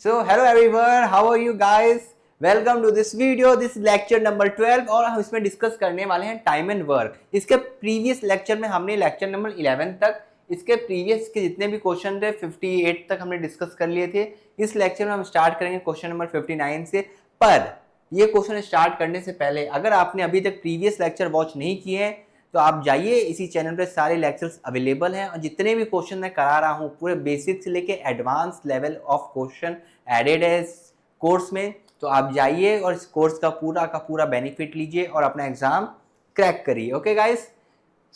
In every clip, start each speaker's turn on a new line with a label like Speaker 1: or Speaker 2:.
Speaker 1: So hello everyone, how are you guys? Welcome to this video. This is lecture number 12 और हम इसमें discuss करने वाले हैं टाइम एंड वर्क। इसके प्रीवियस लेक्चर में हमने लेक्चर नंबर 11 तक इसके प्रीवियस के जितने भी क्वेश्चन थे 58 तक हमने डिस्कस कर लिए थे। इस लेक्चर में हम स्टार्ट करेंगे क्वेश्चन नंबर 59 से। पर ये क्वेश्चन स्टार्ट करने से पहले अगर आपने अभी तक प्रीवियस लेक्चर वॉच नहीं किए हैं तो आप जाइए, इसी चैनल पे सारे लेक्चर्स अवेलेबल हैं और जितने भी क्वेश्चन मैं करा रहा हूँ पूरे बेसिक से लेके advance level of question added है इस कोर्स में। तो आप जाइए और इस कोर्स का पूरा बेनिफिट लीजिए और अपना एग्जाम क्रैक करिए। ओके गाइस,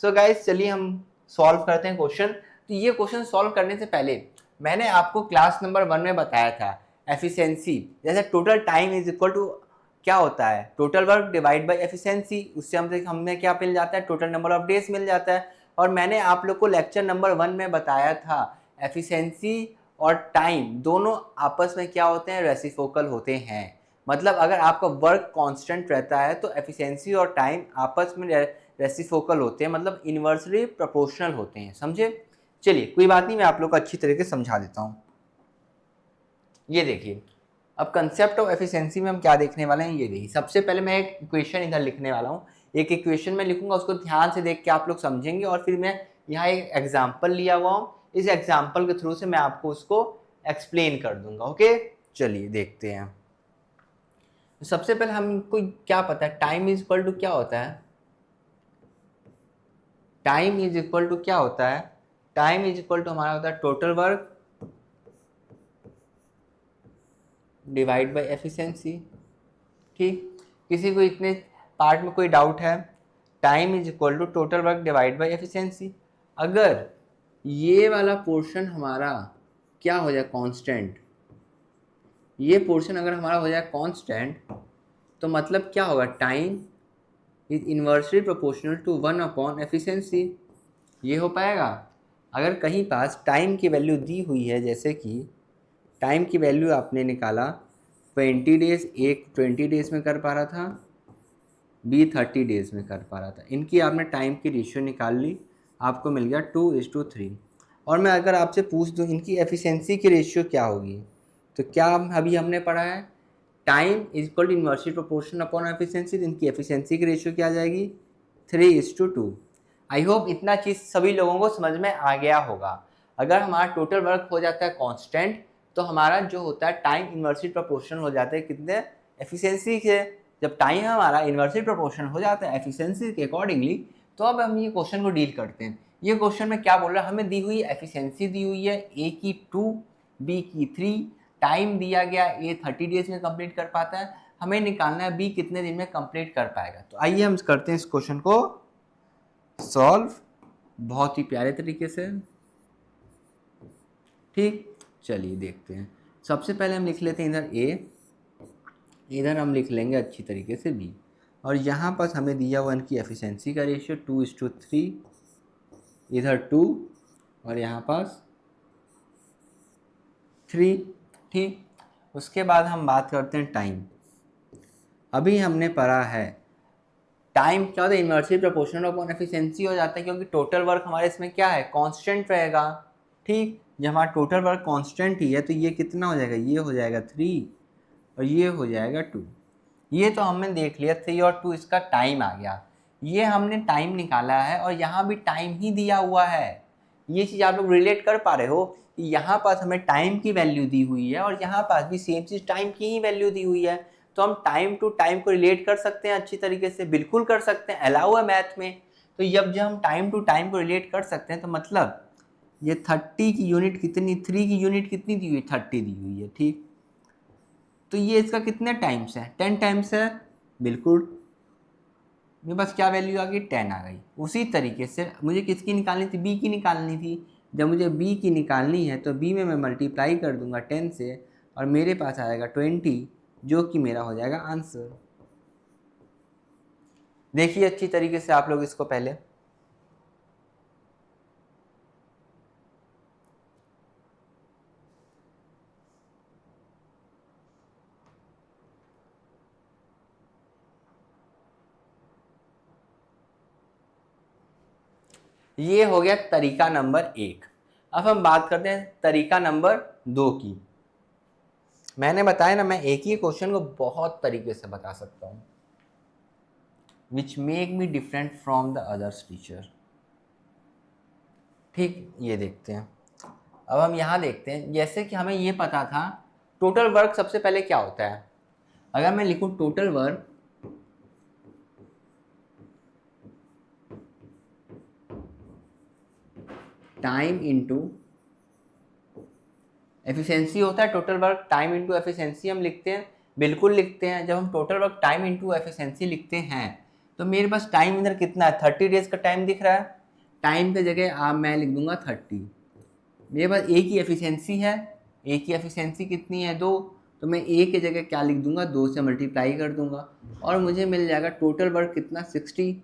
Speaker 1: सो गाइस चलिए हम सॉल्व करते हैं क्वेश्चन। तो ये क्वेश्चन सॉल्व करने से पहले मैंने आपको क्लास नंबर 1 में बताया था एफिशिएंसी, जैसे total time is equal to क्या होता है, total work divide by efficiency. उससे हमें क्या मिल जाता है, टोटल नंबर ऑफ डेज मिल जाता है। और मैंने आप लोग को लेक्चर नंबर 1 में बताया था एफिशिएंसी और टाइम दोनों आपस में क्या होते हैं, रेसिप्रोकल होते हैं। मतलब अगर आपका वर्क कांस्टेंट रहता है तो एफिशिएंसी और टाइम आपस में रेसिप्रोकल होते हैं, मतलब इन्वर्सली प्रोपोर्शनल होते हैं। समझे? चलिए कोई बात नहीं, मैं आप लोग को अच्छी तरीके से समझा देता हूँ। ये देखिए, अब कंसेप्ट ऑफ एफिशिएंसी में हम क्या देखने वाले हैं, ये देखिए। सबसे पहले मैं एक इक्वेशन इधर लिखने वाला हूँ, एक इक्वेशन में लिखूंगा, उसको ध्यान से देख के आप लोग समझेंगे। और फिर मैं यहाँ एक एग्जाम्पल लिया हुआ हूँ, इस एग्जाम्पल के थ्रू से मैं आपको उसको एक्सप्लेन कर दूंगा। ओके, चलिए देखते हैं। सबसे पहले हमको क्या पता है, टाइम इज इक्वल टू क्या होता है, टाइम इज इक्वल टू क्या होता है, टाइम इज इक्वल टू हमारा होता है total work divide by efficiency. ठीक, किसी को इतने पार्ट में कोई डाउट है? Time is equal to total work divide by efficiency. अगर ये वाला पोर्शन हमारा क्या हो जाए, कांस्टेंट, ये पोर्शन अगर हमारा हो जाए कांस्टेंट तो मतलब क्या होगा, time is inversely proportional to 1 upon efficiency. ये हो पाएगा? अगर कहीं पास टाइम की वैल्यू दी हुई है, जैसे कि टाइम की वैल्यू आपने निकाला 20 डेज, एक 20 डेज में कर पा रहा था, बी 30 डेज में कर पा रहा था, इनकी आपने टाइम की रेशियो निकाल ली, आपको मिल गया 2:3। और मैं अगर आपसे पूछ दूं इनकी एफिशिएंसी की रेशियो क्या होगी, तो क्या अभी हमने पढ़ा है time is equal to inversely proportion upon efficiency, तो इनकी एफिशिएंसी की रेशियो क्या आ जाएगी, 3:2। आई होप इतना चीज़ सभी लोगों को समझ में आ गया होगा। अगर हमारा टोटल वर्क हो जाता है कांस्टेंट तो हमारा जो होता है टाइम इन्वर्सली प्रोपोर्शनल हो जाता है कितने, एफिशिएंसी से। जब टाइम हमारा इन्वर्सली प्रोपोर्शनल हो जाता है एफिशिएंसी के अकॉर्डिंगली, तो अब हम ये क्वेश्चन को डील करते हैं। ये क्वेश्चन में क्या बोल रहा है, हमें दी हुई एफिशिएंसी दी हुई है, ए की 2, बी की 3, टाइम दिया गया ए 30 डेज में कंप्लीट कर पाता है, हमें निकालना है बी कितने दिन में कंप्लीट कर पाएगा। तो आइए हम करते हैं इस क्वेश्चन को सॉल्व बहुत ही प्यारे तरीके से। ठीक, चलिए देखते हैं। सबसे पहले हम लिख लेते हैं इधर ए, इधर हम लिख लेंगे अच्छी तरीके से बी, और यहाँ पास हमें दिया हुआ इनकी एफिशिएंसी का रेशियो 2:3, इधर 2 और यहाँ पास 3। ठीक, उसके बाद हम बात करते हैं टाइम। अभी हमने पढ़ा है टाइम क्या होता है, इन्वर्सली प्रोपोर्शनल अपॉन एफिशिएंसी हो जाता है, क्योंकि टोटल वर्क हमारे इसमें क्या है, कांस्टेंट रहेगा। ठीक, जब हमारा टोटल वर्क कांस्टेंट ही है तो ये कितना हो जाएगा, ये हो जाएगा 3 और ये हो जाएगा 2। ये तो हमने देख लिया 3 और 2, इसका टाइम आ गया। ये हमने टाइम निकाला है और यहाँ भी टाइम ही दिया हुआ है। ये चीज़ आप लोग रिलेट कर पा रहे हो कि यहाँ पास हमें टाइम की वैल्यू दी हुई है और यहाँ पास भी सेम चीज़ टाइम की ही वैल्यू दी हुई है। तो हम टाइम टू टाइम को रिलेट कर सकते हैं अच्छी तरीके से, बिल्कुल कर सकते हैं, अलाउ है मैथ में। तो जब हम टाइम टू टाइम को रिलेट कर सकते हैं तो मतलब ये 30 की यूनिट कितनी, 3 की यूनिट कितनी दी हुई है, 30 दी हुई है। ठीक, तो ये इसका कितने टाइम्स है, 10 टाइम्स है, बिल्कुल। मेरे पास क्या वैल्यू आ गई, 10 आ गई। उसी तरीके से मुझे किसकी निकालनी थी, बी की निकालनी थी। जब मुझे बी की निकालनी है तो बी में मैं मल्टीप्लाई कर दूंगा 10 से और मेरे पास आएगा 20, जो कि मेरा हो जाएगा आंसर। देखिए अच्छी तरीके से आप लोग इसको पहले, ये हो गया तरीका नंबर 1। अब हम बात करते हैं तरीका नंबर 2 की। मैंने बताया ना, मैं एक ही क्वेश्चन को बहुत तरीके से बता सकता हूँ, which make me different from the others teacher. ठीक, ये देखते हैं। अब हम यहाँ देखते हैं, जैसे कि हमें ये पता था टोटल वर्क सबसे पहले क्या होता है। अगर मैं लिखूँ total work time into efficiency होता है, total work time into efficiency हम लिखते हैं, बिल्कुल लिखते हैं। जब हम total work time into efficiency लिखते हैं तो मेरे पास टाइम इधर कितना है, 30 डेज का टाइम दिख रहा है। टाइम की जगह आप मैं लिख दूंगा 30। मेरे पास ए की एफिशिएंसी है, ए की एफिशिएंसी कितनी है 2, तो मैं ए की जगह क्या लिख दूंगा 2 से मल्टीप्लाई कर दूंगा और मुझे मिल जाएगा टोटल वर्क कितना 60।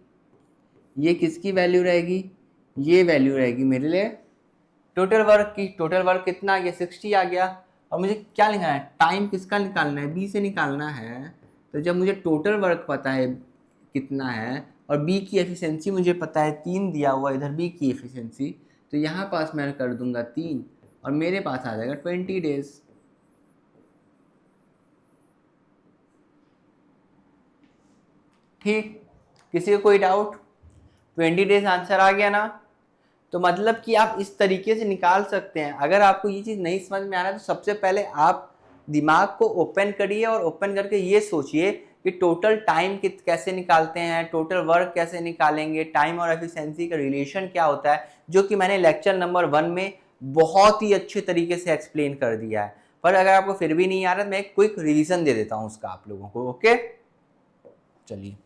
Speaker 1: ये किसकी वैल्यू रहेगी, ये वैल्यू रहेगी मेरे लिए टोटल वर्क की। टोटल वर्क कितना आ गया 60 आ गया। और मुझे क्या लिखना है, टाइम किसका निकालना है, बी से निकालना है। तो जब मुझे टोटल वर्क पता है कितना है और बी की एफिशिएंसी मुझे पता है 3 दिया हुआ इधर बी की एफिशिएंसी, तो यहाँ पास मैं कर दूंगा 3 और मेरे पास आ जाएगा 20 डेज। ठीक, किसी को कोई डाउट? 20 डेज आंसर आ गया ना। तो मतलब कि आप इस तरीके से निकाल सकते हैं। अगर आपको ये चीज़ नहीं समझ में आ रहा है तो सबसे पहले आप दिमाग को ओपन करिए और ओपन करके ये सोचिए कि टोटल टाइम कैसे निकालते हैं, टोटल वर्क कैसे निकालेंगे, टाइम और एफिशिएंसी का रिलेशन क्या होता है, जो कि मैंने लेक्चर नंबर 1 में बहुत ही अच्छे तरीके से एक्सप्लेन कर दिया है। पर अगर आपको फिर भी नहीं आ रहा, मैं एक क्विक रिवीजन दे देता हूँ उसका आप लोगों को। ओके, चलिए।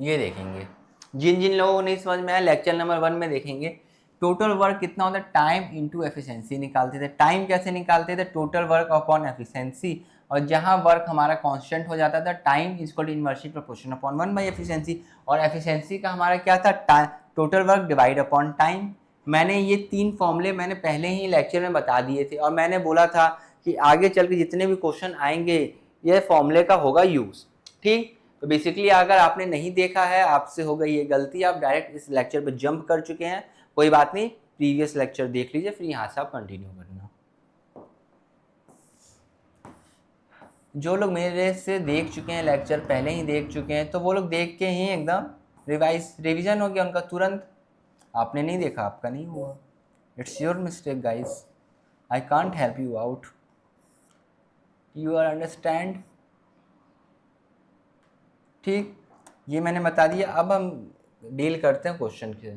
Speaker 1: ये देखेंगे, जिन जिन लोगों को नहीं समझ में आया लेक्चर नंबर 1 में देखेंगे टोटल वर्क कितना होता है, टाइम इनटू एफिशिएंसी निकालते थे। टाइम कैसे निकालते थे, टोटल वर्क अपॉन एफिशिएंसी, और जहां वर्क हमारा कांस्टेंट हो जाता था time is equal to inversely proportion upon 1 by efficiency, और एफिशिएंसी का हमारा क्या था, total work divide upon time. मैंने ये 3 फॉर्मूले मैंने पहले ही लेक्चर में बता दिए थे और मैंने बोला था कि आगे चल के जितने भी क्वेश्चन आएंगे ये फॉर्मूले का होगा यूज। ठीक, तो बेसिकली अगर आपने नहीं देखा है, आपसे हो गई ये गलती, आप डायरेक्ट इस लेक्चर पे जंप कर चुके हैं, कोई बात नहीं, प्रीवियस लेक्चर देख लीजिए, फिर यहाँ से आप कंटिन्यू करना। जो लोग मेरे से देख चुके हैं लेक्चर, पहले ही देख चुके हैं, तो वो लोग देख के ही एकदम रिवीजन हो गया उनका तुरंत। आपने नहीं देखा, आपका नहीं हुआ, it's your mistake guys, I can't help you out, you are understand. ठीक, ये मैंने बता दिया। अब हम डील करते हैं क्वेश्चन के।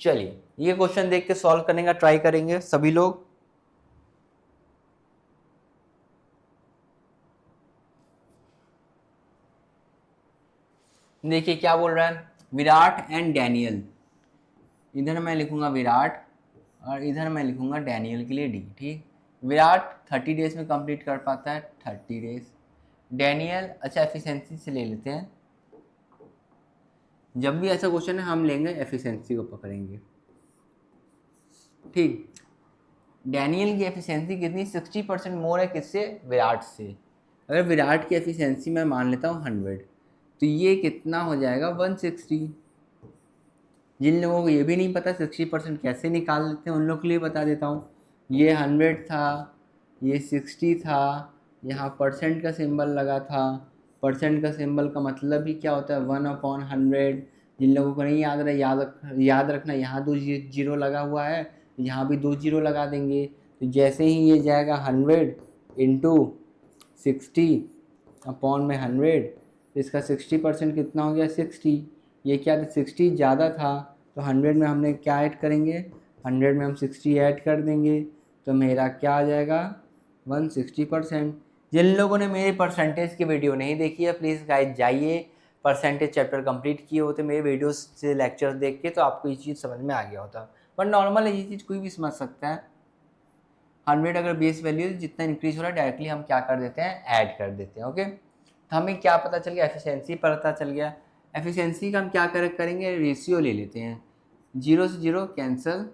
Speaker 1: चलिए, ये क्वेश्चन देख के सॉल्व करने का ट्राई करेंगे सभी लोग। देखिए क्या बोल रहा है, विराट एंड डैनियल। इधर मैं लिखूंगा विराट और इधर मैं लिखूंगा डैनियल के लिए डी। ठीक, विराट 30 डेज में कंप्लीट कर पाता है, 30 डेज। डैनियल, अच्छा एफिशिएंसी से ले लेते हैं, जब भी ऐसा क्वेश्चन है हम लेंगे एफिशिएंसी को पकड़ेंगे। ठीक, डैनियल की एफिशिएंसी कितनी, 60% मोर है किससे, विराट से। अगर विराट की एफिशिएंसी मैं मान लेता हूँ 100, तो ये कितना हो जाएगा 160। जिन लोगों को ये भी नहीं पता 60% कैसे निकाल लेते हैं उन लोगों के लिए बता देता हूँ। ये 100 था, ये 60 था, यहाँ परसेंट का सिंबल लगा था। परसेंट का सिंबल का मतलब भी क्या होता है, 1/100। जिन लोगों को नहीं याद रहा, याद रखना, यहाँ 2 जीरो लगा हुआ है, यहाँ भी 2 जीरो लगा देंगे। तो जैसे ही ये जाएगा 100 इंटू 60 अपॉन में 100, तो इसका 60% कितना हो गया 60। ये क्या था 60 ज़्यादा था, तो 100 में हमने क्या ऐड करेंगे, 100 में हम 60 ऐड कर देंगे, तो मेरा क्या आ जाएगा 160%। जिन लोगों ने मेरे परसेंटेज की वीडियो नहीं देखी है प्लीज़ गाइस जाइए, परसेंटेज चैप्टर कंप्लीट किए होते मेरे वीडियोस से लेक्चर्स देख के, तो आपको ये चीज़ समझ में आ गया होता। पर नॉर्मल है, ये चीज़ कोई भी समझ सकता है। 100 अगर बेस वैल्यू जितना इंक्रीज हो रहा है डायरेक्टली हम क्या कर देते हैं, ऐड कर देते हैं। ओके, तो हमें क्या पता चल गया, एफिशिएंसी पता चल गया। एफिशिएंसी का हम क्या करेंगे, रेशियो ले लेते हैं। 0 से 0 कैंसिल,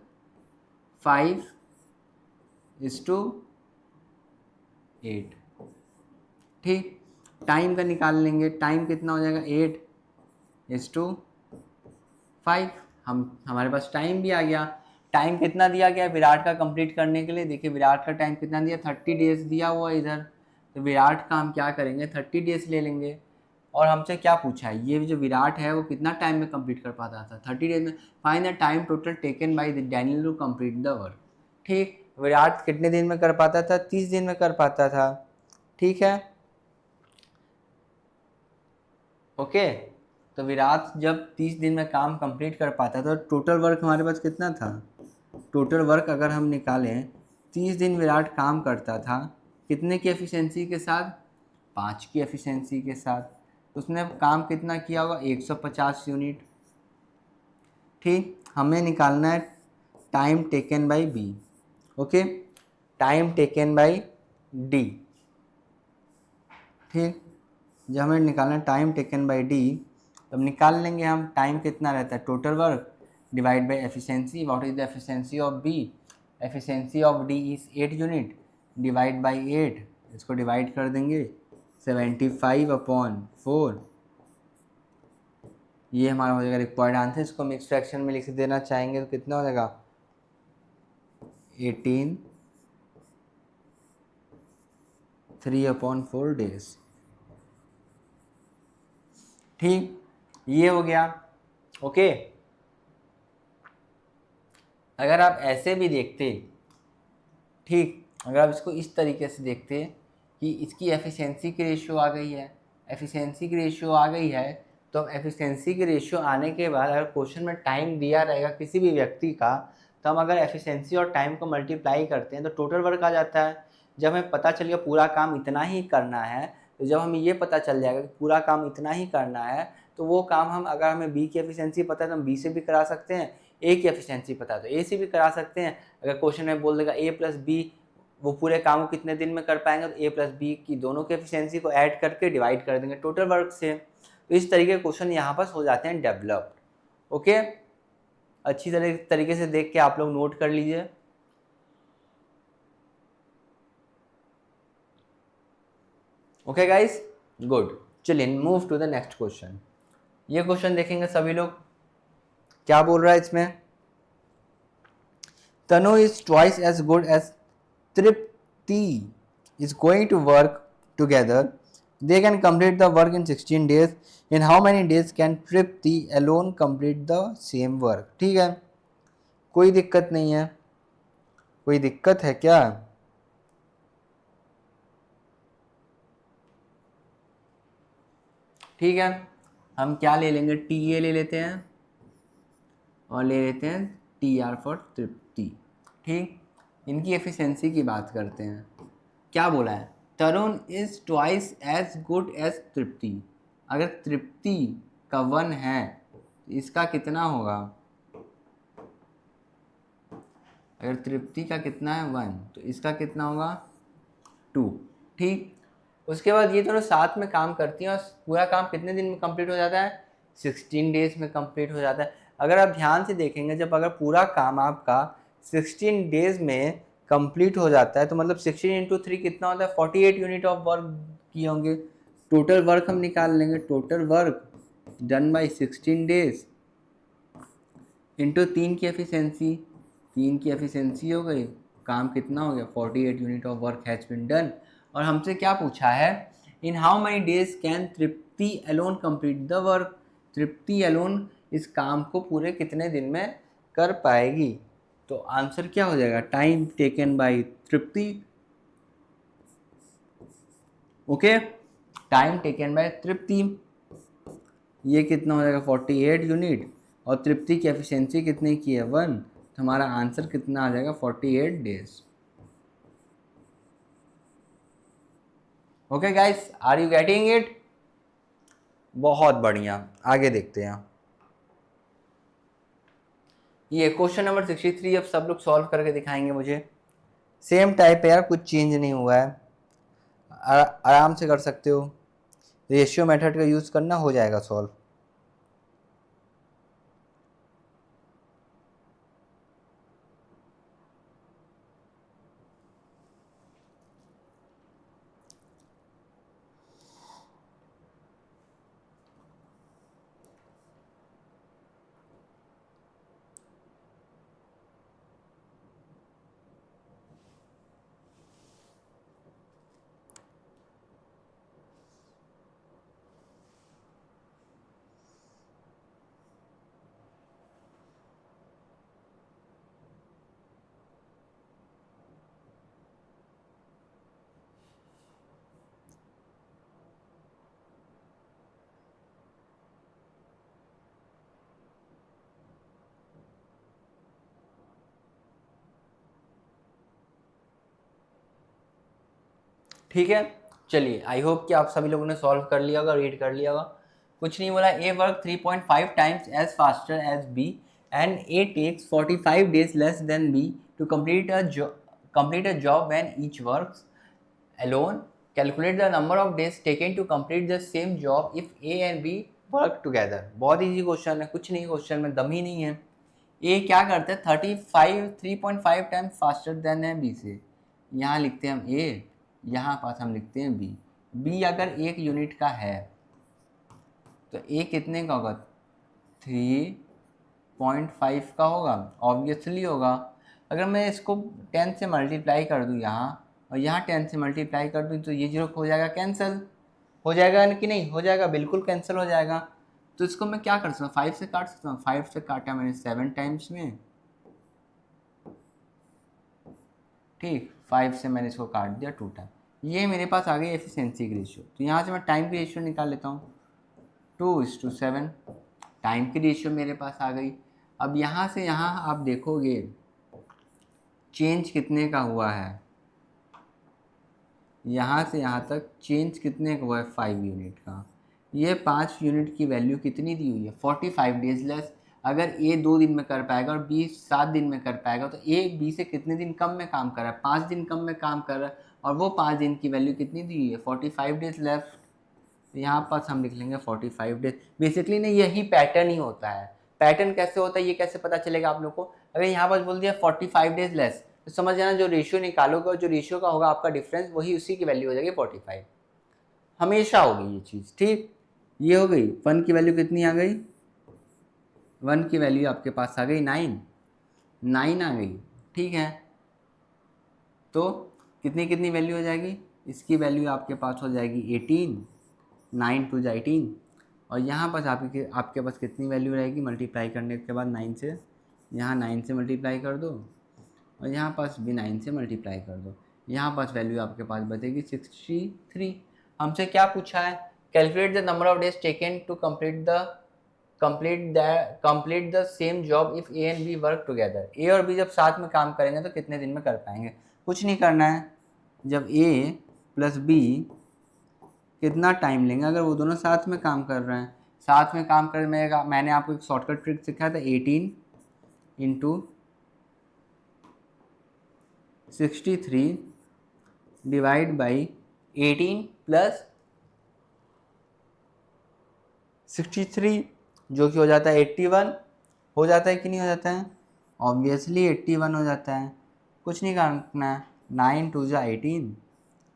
Speaker 1: 5:8। ठीक, टाइम का निकाल लेंगे, टाइम कितना हो जाएगा 8:5। हमारे पास टाइम भी आ गया। टाइम कितना दिया गया विराट का कंप्लीट करने के लिए, देखिए विराट का टाइम कितना दिया, 30 डेज दिया हुआ इधर। तो विराट का हम क्या करेंगे, 30 डेज ले लेंगे। और हमसे क्या पूछा है, ये जो विराट है वो कितना टाइम में कंप्लीट कर पाता था, 30 डेज में। Find the time total taken by Daniel to complete the work. ठीक, विराट कितने दिन में कर पाता था, 30 दिन में कर पाता था। ठीक है, ओके। तो विराट जब 30 दिन में काम कंप्लीट कर पाता था, तो टोटल वर्क हमारे पास कितना था, टोटल वर्क अगर हम निकालें, 30 दिन विराट काम करता था, कितने की एफिशिएंसी के साथ, 5 की एफिशिएंसी के साथ। उसने काम कितना किया होगा, 150 यूनिट। ठीक, हमें निकालना है time taken by B. Okay, time taken by D. ठीक, जब हमें निकालना है टाइम टेकन बाई डी, तब निकाल लेंगे हम टाइम कितना रहता है, total work divide by efficiency. What is the efficiency of B, efficiency of D is 8 unit, divide by 8, इसको डिवाइड कर देंगे 75/4। ये हमारा हो जाएगा रिक्वायर्ड आंसर। इसको हम मिक्स फ्रैक्शन में लिख देना चाहेंगे तो कितना हो जाएगा, 18 3/4 डेज। ठीक, ये हो गया। ओके, अगर आप ऐसे भी देखते, ठीक, अगर आप इसको इस तरीके से देखते कि इसकी एफिशिएंसी की रेशियो आ गई है, एफिशिएंसी की रेशियो आ गई है, तो अब एफिशिएंसी की रेशियो आने के बाद अगर क्वेश्चन में टाइम दिया रहेगा किसी भी व्यक्ति का, तो हम अगर एफिशिएंसी और टाइम को मल्टीप्लाई करते हैं तो टोटल वर्क आ जाता है। जब हमें पता चल गया पूरा काम इतना ही करना है, तो जब हमें ये पता चल जाएगा कि पूरा काम इतना ही करना है, तो वो काम हम, अगर हमें बी की एफिशिएंसी पता है तो हम बी से भी करा सकते हैं, ए की एफिशिएंसी पता है तो ए से भी करा सकते हैं। अगर क्वेश्चन में बोल देगा ए प्लस बी, वो पूरे काम को कितने दिन में कर पाएंगे, तो ए प्लस बी की दोनों की एफिशिएंसी को ऐड करके डिवाइड कर देंगे टोटल वर्क से। तो इस तरीके के क्वेश्चन यहाँ पर हो जाते हैं डेवलप्ड। ओके, अच्छी तरीके से देख के आप लोग नोट कर लीजिए। Okay guys, good. चलिए move to the next question. ये क्वेश्चन देखेंगे सभी लोग, क्या बोल रहा है इसमें, Tanu is twice as good as Tripti is going to work together. They can complete the work in 16 days. In how many days can Tripti alone complete the same work? ठीक है, कोई दिक्कत नहीं है, कोई दिक्कत है क्या, ठीक है। हम क्या ले लेंगे, टी ए ले लेते हैं और ले लेते हैं टी आर फॉर तृप्ति। ठीक, इनकी एफिशिएंसी की बात करते हैं। क्या बोला है, Tarun is twice as good as Tripti. अगर तृप्ति का 1 है तो इसका कितना होगा, अगर तृप्ति का कितना है 1 तो इसका कितना होगा 2। ठीक, उसके बाद ये दोनों साथ में काम करती हैं और पूरा काम कितने दिन में कंप्लीट हो जाता है, 16 डेज में कंप्लीट हो जाता है। अगर आप ध्यान से देखेंगे, जब अगर पूरा काम आपका 16 डेज में कंप्लीट हो जाता है, तो मतलब 16 × 3 कितना होता है, 48 यूनिट ऑफ वर्क किए होंगे। टोटल वर्क हम निकाल लेंगे, total work done by 16 days into 3 की एफिशिएंसी, 3 की एफिशिएंसी हो गई, काम कितना हो गया, 48 unit of work has been done. और हमसे क्या पूछा है, in how many days can Tripti alone complete the work. Tripti alone इस काम को पूरे कितने दिन में कर पाएगी। तो आंसर क्या हो जाएगा, time taken by Tripti. Okay, time taken by Tripti, ये कितना हो जाएगा 48 यूनिट, और तृप्ति की एफिशिएंसी कितनी की है 1, तो हमारा आंसर कितना आ जाएगा 48 days. Okay guys, are you getting it, बहुत बढ़िया। आगे देखते हैं, ये क्वेश्चन नंबर 63 अब सब लोग सॉल्व करके दिखाएंगे मुझे। सेम टाइप है यार, कुछ चेंज नहीं हुआ है, आराम से कर सकते हो, रेशियो मेथड का यूज़ करना, हो जाएगा सॉल्व। ठीक है, चलिए आई होप कि आप सभी लोगों ने सॉल्व कर लिया होगा, रीड कर लिया होगा। कुछ नहीं बोला, A work 3.5 times as faster as B and A takes 45 days less than B to complete a job when each works alone. Calculate the number of days taken to complete the same job if A and B work together. बहुत easy question है, कुछ नहीं question में दम ही नहीं है। ए क्या करते हैं 3.5 टाइम्स फास्टर देन है बी से, यहाँ लिखते हैं हम ए, यहाँ पास हम लिखते हैं बी। बी अगर 1 यूनिट का है तो ए कितने का होगा, 3.5 का होगा, ऑब्वियसली होगा। अगर मैं इसको 10 से मल्टीप्लाई कर दूँ यहाँ और यहाँ 10 से मल्टीप्लाई कर दूँ तो ये जीरो हो जाएगा, कैंसिल हो जाएगा कि नहीं हो जाएगा, बिल्कुल कैंसिल हो जाएगा। तो इसको मैं क्या कर सकता हूँ, 5 से काट सकता हूँ। 5 से काटा मैंने 7 टाइम्स में, ठीक, 5 से मैंने इसको काट दिया 2 टाइम। ये मेरे पास आ गई एफिशिएंसी की रेशियो। तो यहाँ से मैं टाइम की रेशियो निकाल लेता हूँ, 2:7 टाइम की रेशियो मेरे पास आ गई। अब यहाँ से यहाँ आप देखोगे चेंज कितने का हुआ है, यहाँ से यहाँ तक चेंज कितने का हुआ है, 5 यूनिट का। ये 5 यूनिट की वैल्यू कितनी दी हुई है, 45 डेज लेस। अगर ए 2 दिन में कर पाएगा और बी 7 दिन में कर पाएगा तो ए बी से कितने दिन कम में काम कर रहा है, 5 दिन कम में काम कर रहा है। और वो 5 दिन की वैल्यू कितनी दी हुई है, 45 डेज लेफ्ट। यहाँ पास हम लिख लेंगे 45 डेज। बेसिकली ना यही पैटर्न ही होता है। पैटर्न कैसे होता है ये कैसे पता चलेगा आप लोग को, अगर यहाँ पास बोल दिया 45 डेज लेस तो समझ जाना जो रेशियो निकालोगे और जो रेशियो का होगा आपका डिफरेंस वही उसी की वैल्यू हो जाएगी 45, हमेशा होगी ये चीज़। ठीक, ये हो गई। 1 की वैल्यू कितनी आ गई, 1 की वैल्यू आपके पास आ गई 9 आ गई। ठीक है, तो कितनी कितनी वैल्यू हो जाएगी, इसकी वैल्यू आपके पास हो जाएगी 18, 9 2 18। और यहाँ पास आपके पास कितनी वैल्यू रहेगी, मल्टीप्लाई करने के बाद 9 से, यहाँ 9 से मल्टीप्लाई कर दो और यहाँ पास भी 9 से मल्टीप्लाई कर दो। यहाँ पास वैल्यू आपके पास बचेगी 63। हमसे क्या पूछा है, calculate the number of days taken to complete the same job if A and B work together. A और बी जब साथ में काम करेंगे तो कितने दिन में कर पाएंगे। कुछ नहीं करना है, जब ए प्लस बी कितना टाइम लेंगे, अगर वो दोनों साथ में काम कर रहे हैं, साथ में काम कर मैंने आपको एक शॉर्टकट ट्रिक सिखाया था, 18 इंटू 63 डिवाइड बाई 18 प्लस 63 जो कि हो जाता है 81। हो जाता है कि नहीं हो जाता है, ऑब्वियसली 81 हो जाता है। कुछ नहीं करना है, 9 2 जा 18,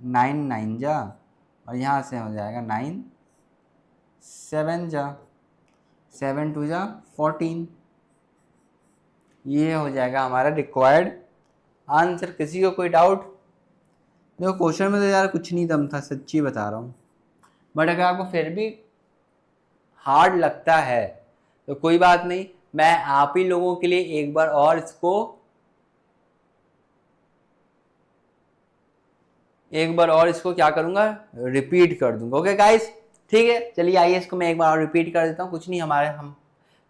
Speaker 1: 9 9 जा और यहाँ से हो जाएगा 9 7 जा, 7 2 जा 14। ये हो जाएगा हमारा रिक्वायर्ड आंसर। किसी को कोई डाउट? देखो क्वेश्चन में तो यार कुछ नहीं दम था, सच्ची बता रहा हूँ। बट अगर आपको फिर भी हार्ड लगता है तो कोई बात नहीं, मैं आप ही लोगों के लिए एक बार और इसको क्या करूंगा, रिपीट कर दूंगा। ओके गाइस, ठीक है, चलिए आइए इसको मैं एक बार और रिपीट कर देता हूँ। कुछ नहीं,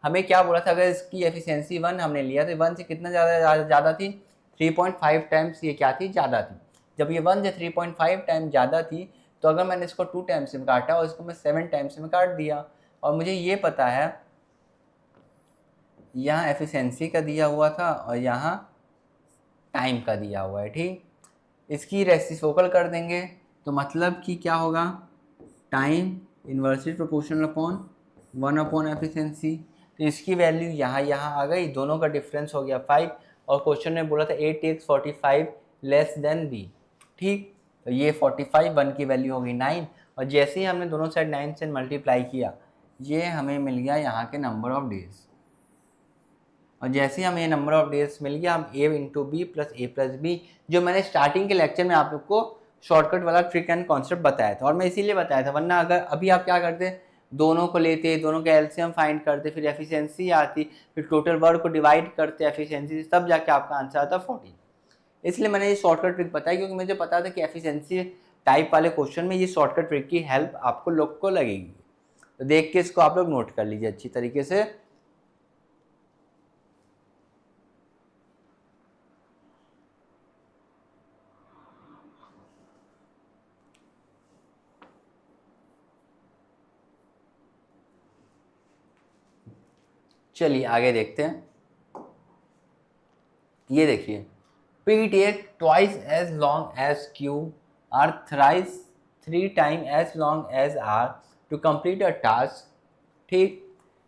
Speaker 1: हमें क्या बोला था, अगर इसकी एफिशिएंसी 1 हमने लिया तो 1 से कितना ज़्यादा थी, 3.5 टाइम्स ये क्या थी, ज़्यादा थी। जब ये 1 से 3.5 टाइम ज़्यादा थी तो अगर मैंने इसको 2 टाइम्स में काटा और इसको मैं 7 टाइम्स में काट दिया, और मुझे ये पता है यहाँ एफिशिएंसी का दिया हुआ था और यहाँ टाइम का दिया हुआ है। ठीक, इसकी रेसिप्रोकल कर देंगे तो मतलब कि क्या होगा, time inversely proportional upon 1 upon efficiency. तो इसकी वैल्यू यहाँ आ गई, दोनों का डिफरेंस हो गया 5। और क्वेश्चन में बोला था ए टेक्स 45 लेस देन बी। ठीक, तो ये 45, 1 की वैल्यू हो गई 9। और जैसे ही हमने दोनों साइड 9 से मल्टीप्लाई किया, ये हमें मिल गया यहाँ के नंबर ऑफ डेज। और जैसे ही हमें नंबर ऑफ डेज मिल गया, हम a into B plus A plus B, जो मैंने स्टार्टिंग के लेक्चर में आप लोग को शॉर्टकट वाला ट्रिक एंड कॉन्सेप्ट बताया था। और मैं इसीलिए बताया था, वरना अगर अभी आप क्या करते, दोनों को लेते, दोनों का एलसीएम फाइंड करते, फिर एफिशिएंसी आती, फिर टोटल वर्क को डिवाइड करते एफिशिएंसी से, तब जाके आपका आंसर आता 40। इसलिए मैंने ये शॉर्टकट ट्रिक बताया, क्योंकि मुझे पता था कि एफिशिएंसी टाइप वाले क्वेश्चन में ये शॉर्टकट ट्रिक की हेल्प आपको लोग को लगेगी। तो देख के इसको आप लोग नोट कर लीजिए अच्छी तरीके से। चलिए आगे देखते हैं। ये देखिए, P take twice as long as Q or thrice 3 times as long as R to complete a task. ठीक,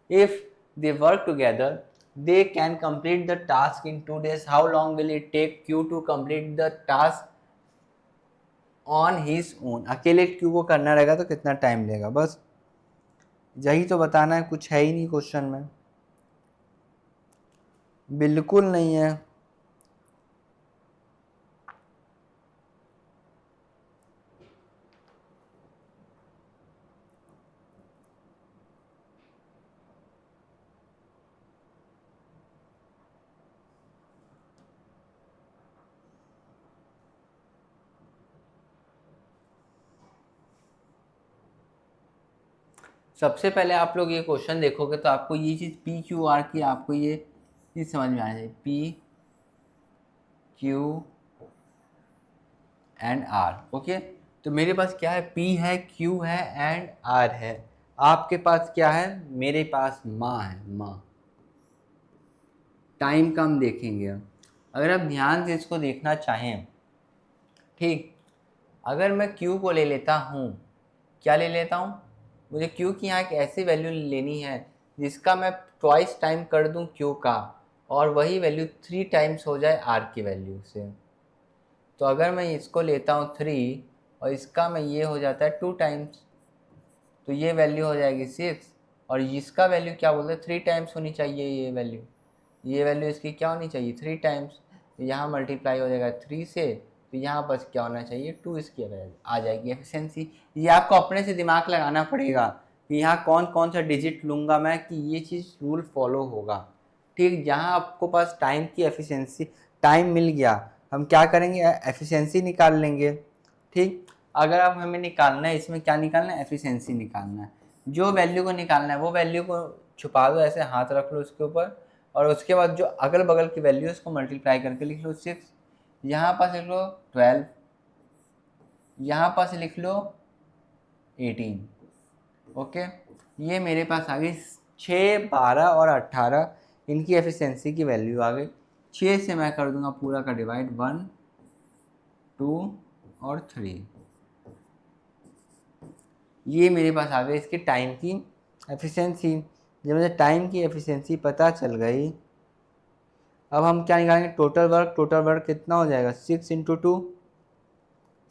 Speaker 1: if they work together they can complete the task in 2 days. How long will it take Q to complete the task on his own? अकेले Q को करना रहेगा तो कितना time लेगा, बस यही तो बताना है, कुछ है ही नहीं क्वेश्चन में, बिल्कुल नहीं है। सबसे पहले आप लोग ये क्वेश्चन देखोगे तो आपको ये चीज़ पी क्यू आर की आपको ये चीज़ समझ में आना चाहिए, P Q and R. Okay, तो मेरे पास क्या है, पी है, क्यू है एंड आर है। आपके पास क्या है, मेरे पास माँ है, माँ। टाइम का हम देखेंगे। अगर आप ध्यान से इसको देखना चाहें, ठीक, अगर मैं क्यू को ले लेता हूँ, क्या ले लेता हूँ, मुझे क्यू की यहाँ एक ऐसी वैल्यू लेनी है जिसका मैं ट्वाइस टाइम कर दूँ क्यू का, और वही वैल्यू 3 टाइम्स हो जाए आर की वैल्यू से। तो अगर मैं इसको लेता हूँ 3 और इसका मैं ये हो जाता है 2 टाइम्स, तो ये वैल्यू हो जाएगी 6, और इसका वैल्यू क्या बोलते हैं 3 टाइम्स होनी चाहिए। ये वैल्यू इसकी क्या होनी चाहिए 3 टाइम्स। तो यहाँ मल्टीप्लाई हो जाएगा 3 से, तो यहाँ बस क्या होना चाहिए 2 इसकी आ जाएगी एफिशिएंसी। ये आपको अपने से दिमाग लगाना पड़ेगा कि यहाँ कौन कौन सा डिजिट लूँगा मैं कि ये चीज़ रूल फॉलो होगा। ठीक, जहाँ आपको पास टाइम की एफिशिएंसी, टाइम मिल गया, हम क्या करेंगे, एफिशिएंसी निकाल लेंगे। ठीक, अगर अब हमें निकालना है, इसमें क्या निकालना है, एफिशिएंसी निकालना है। जो वैल्यू को निकालना है वो वैल्यू को छुपा दो, ऐसे हाथ रख लो उसके ऊपर, और उसके बाद जो अगल बगल की वैल्यू है उसको मल्टीप्लाई करके लिख लो 6, यहाँ पास लिख लो 12, यहाँ पास लिख लो 18। ओके, ये मेरे पास आ गई 6, 12 और 18, इनकी एफिशिएंसी की वैल्यू आ गई। 6 से मैं कर दूंगा पूरा का डिवाइड, 1, 2 और 3, ये मेरे पास आ गई इसकी टाइम की एफिशिएंसी। जब मुझे टाइम की एफिशिएंसी पता चल गई, अब हम क्या निकालेंगे, टोटल वर्क। टोटल वर्क कितना हो जाएगा, 6 इंटू 2,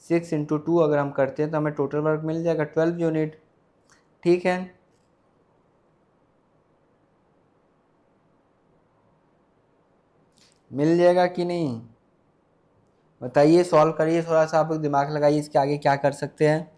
Speaker 1: 6 इंटू 2 अगर हम करते हैं तो हमें टोटल वर्क मिल जाएगा 12 यूनिट। ठीक है, मिल जाएगा कि नहीं बताइए, सॉल्व करिए, थोड़ा सा आप लोग दिमाग लगाइए, इसके आगे क्या कर सकते हैं।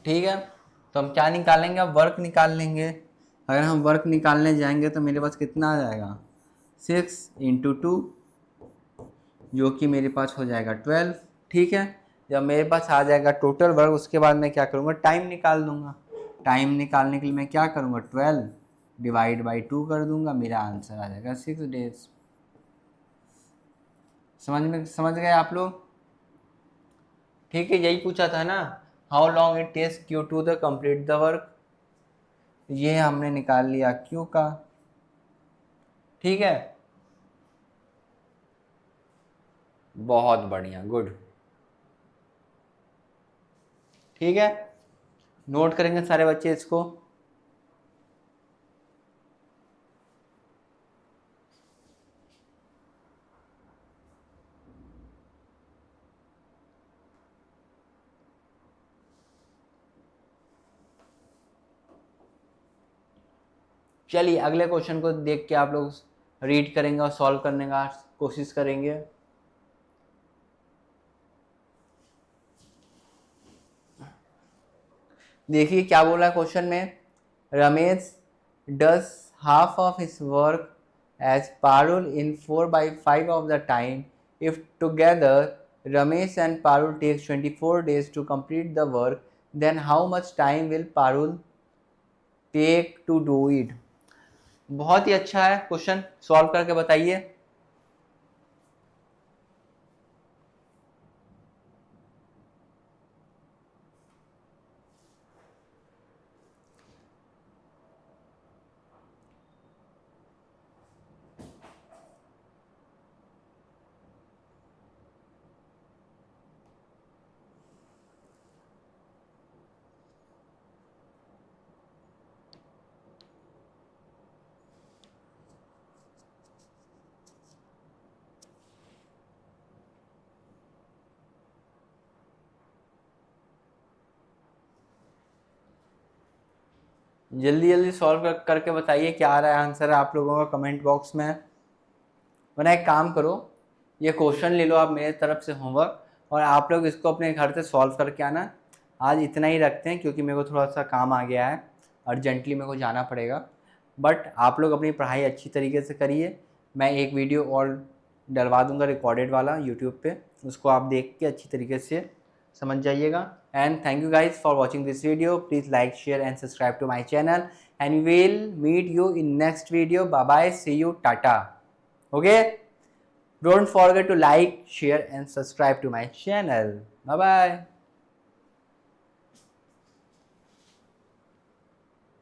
Speaker 1: ठीक है, तो हम क्या निकालेंगे, अब वर्क निकाल लेंगे। अगर हम वर्क निकालने जाएंगे तो मेरे पास कितना आ जाएगा, 6 इंटू 2, जो कि मेरे पास हो जाएगा 12। ठीक है, जब मेरे पास आ जाएगा टोटल वर्क, उसके बाद मैं क्या करूँगा, टाइम निकाल दूंगा। टाइम निकालने के लिए मैं क्या करूँगा, 12 डिवाइड बाई 2 कर दूंगा, मेरा आंसर आ जाएगा 6 डेज। समझ गए आप लोग। ठीक है, यही पूछा था ना, how long it takes Q to the complete the work, ये हमने निकाल लिया क्यू का। ठीक है, बहुत बढ़िया, गुड। ठीक है, नोट करेंगे सारे बच्चे इसको। चलिए अगले क्वेश्चन को देख के आप लोग रीड करेंगे और सॉल्व करने का कोशिश करेंगे। देखिए क्या बोला है क्वेश्चन में, Ramesh does half of his work as Parul in 4/5 of the time. If together Ramesh and Parul takes 24 days to complete the work, then how much time will Parul take to do it. बहुत ही अच्छा है question, solve करके बताइए। जल्दी जल्दी solve करके बताइए क्या आ रहा है आंसर आप लोगों का कमेंट बॉक्स में। वरना एक काम करो, ये क्वेश्चन ले लो आप मेरे तरफ से होमवर्क, और आप लोग इसको अपने घर से सॉल्व करके आना। आज इतना ही रखते हैं क्योंकि मेरे को थोड़ा सा काम आ गया है, अर्जेंटली मेरे को जाना पड़ेगा। बट आप लोग अपनी पढ़ाई अच्छी तरीके से करिए। मैं एक वीडियो और डलवा दूंगा रिकॉर्डेड वाला यूट्यूब पे, उसको आप देख के अच्छी तरीके से समझ जाइएगा। And thank you guys for watching this video. Please like share and subscribe to my channel and will meet you in next video. Bye bye, see you, tata. Okay, don't forget to like, share and subscribe to my channel. Bye bye.